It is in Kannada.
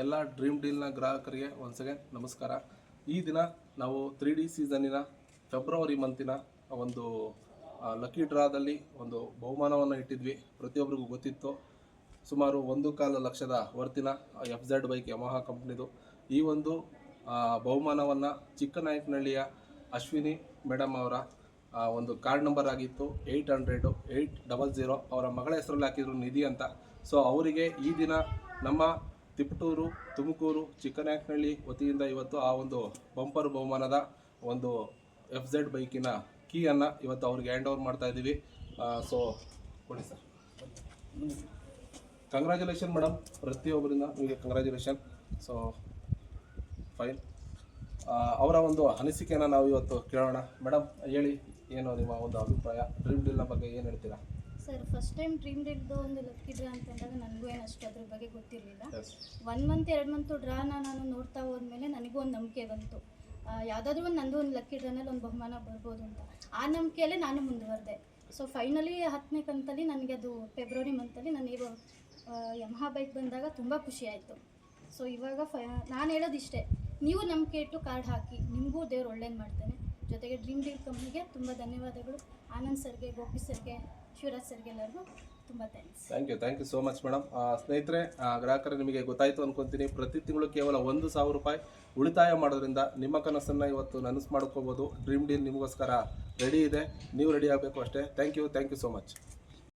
ಎಲ್ಲ ಡ್ರೀಮ್ ಡೀಲ್ನ ಗ್ರಾಹಕರಿಗೆ ಒನ್ಸ್ ಅಗೇನ್ ನಮಸ್ಕಾರ. ಈ ದಿನ ನಾವು 3D ಸೀಸನ್ನಿನ ಫೆಬ್ರವರಿ ಮಂತಿನ ಒಂದು ಲಕ್ಕಿ ಡ್ರಾದಲ್ಲಿ ಒಂದು ಬಹುಮಾನವನ್ನು ಇಟ್ಟಿದ್ವಿ. ಪ್ರತಿಯೊಬ್ಬರಿಗೂ ಗೊತ್ತಿತ್ತು. ಸುಮಾರು 1.25 ಲಕ್ಷದ ವರ್ತಿನ FZ ಬೈಕ್ ಯಮಹಾ ಕಂಪ್ನಿದು. ಈ ಒಂದು ಬಹುಮಾನವನ್ನು ಚಿಕ್ಕನಾಯಕನಹಳ್ಳಿಯ ಅಶ್ವಿನಿ ಮೇಡಮ್ ಅವರ ಒಂದು ಕಾರ್ಡ್ ನಂಬರ್ ಆಗಿತ್ತು 800-800. ಅವರ ಮಗಳ ಹೆಸರಲ್ಲಿ ಹಾಕಿದ್ರು ನಿಧಿ ಅಂತ. ಸೊ ಅವರಿಗೆ ಈ ದಿನ ನಮ್ಮ ತಿಪಟೂರು, ತುಮಕೂರು, ಚಿಕ್ಕನಾಯಕನಹಳ್ಳಿ ವತಿಯಿಂದ ಇವತ್ತು ಆ ಒಂದು ಬಂಪರ್ ಬಹುಮಾನದ ಒಂದು FZ ಬೈಕಿನ ಕೀಯನ್ನು ಇವತ್ತು ಅವ್ರಿಗೆ ಹ್ಯಾಂಡ್ ಓವರ್ ಮಾಡ್ತಾ ಇದ್ದೀವಿ. ಸೊ ಕೊಡಿ ಸರ್. ಕಂಗ್ರ್ಯಾಚುಲೇಷನ್ ಮೇಡಮ್, ಪ್ರತಿಯೊಬ್ಬರಿಂದ ನಿಮಗೆ ಕಂಗ್ರ್ಯಾಚುಲೇಷನ್. So fine. ಅವರ ಒಂದು ಅನಿಸಿಕೆಯನ್ನು ನಾವು ಇವತ್ತು ಕೇಳೋಣ. ಮೇಡಮ್ ಹೇಳಿ, ಏನು ನಿಮ್ಮ ಒಂದು ಅಭಿಪ್ರಾಯ ಡ್ರೀಮ್ ಡೀಲ್ನ ಬಗ್ಗೆ ಏನು ಹೇಳ್ತೀರಾ? ಸರ್, ಫಸ್ಟ್ ಟೈಮ್ ಡ್ರೀಮ್ ಡೀಲ್ದು ಒಂದು ಲಕ್ಕಿ ಡ್ರಾ ಅಂತಂದಾಗ ನನಗೂ ಏನು ಅಷ್ಟು ಅದ್ರ ಬಗ್ಗೆ ಗೊತ್ತಿರಲಿಲ್ಲ. 1 ಮಂತ್ 2 ಮಂತು ಡ್ರಾನ ನಾನು ನೋಡ್ತಾ ಹೋದ್ಮೇಲೆ ನನಗೂ ಒಂದು ನಂಬಿಕೆ ಬಂತು. ಯಾವುದಾದ್ರೂ ಒಂದು ನಂದು ಒಂದು ಲಕ್ಕಿ ಡ್ರಾನಲ್ಲಿ ಒಂದು ಬಹುಮಾನ ಬರ್ಬೋದು ಅಂತ. ಆ ನಂಬಿಕೆಯಲ್ಲೇ ನಾನು ಮುಂದುವರೆದೆ. ಸೊ ಫೈನಲಿ 10ನೇ ಕಂತಲ್ಲಿ ನನಗೆ ಅದು ಫೆಬ್ರವರಿ ಮಂತಲ್ಲಿ ನನಗೆ ಯಮಹಾ ಬೈಕ್ ಬಂದಾಗ ತುಂಬ ಖುಷಿ ಆಯಿತು. ಸೊ ಇವಾಗ ನಾನು ಹೇಳೋದಿಷ್ಟೇ, ನೀವು ನಂಬಿಕೆ ಇಟ್ಟು ಕಾರ್ಡ್ ಹಾಕಿ, ನಿಮಗೂ ದೇವ್ರು ಒಳ್ಳೇದು ಮಾಡ್ತಾನೆ. ಜೊತೆಗೆ ಡ್ರೀಮ್ ಡೀಲ್ ಕಂಪ್ನಿಗೆ ತುಂಬ ಧನ್ಯವಾದಗಳು. ಆನಂದ್ ಸರ್ಗೆ, ಗೋಪಿ ಸರ್ಗೆ, ಶಿವರಾಜ್ ಸರ್ಗೆ ಎಲ್ಲರಿಗೂ ತುಂಬ thanks. Thank you so much madam. ಸ್ನೇಹಿತರೆ, ಗ್ರಾಹಕರು ನಿಮಗೆ ಗೊತ್ತಾಯಿತು ಅಂದ್ಕೊತೀನಿ. ಪ್ರತಿ ತಿಂಗಳು ಕೇವಲ 1,000 ರೂಪಾಯಿ ಉಳಿತಾಯ ಮಾಡೋದ್ರಿಂದ ನಿಮ್ಮ ಕನಸನ್ನು ಇವತ್ತು ನನಸು ಮಾಡ್ಕೋಬೋದು. ಡ್ರೀಮ್ ಡೀಲ್ ನಿಮಗೋಸ್ಕರ ರೆಡಿ ಇದೆ, ನೀವು ರೆಡಿ ಆಗಬೇಕು ಅಷ್ಟೇ. Thank you so much.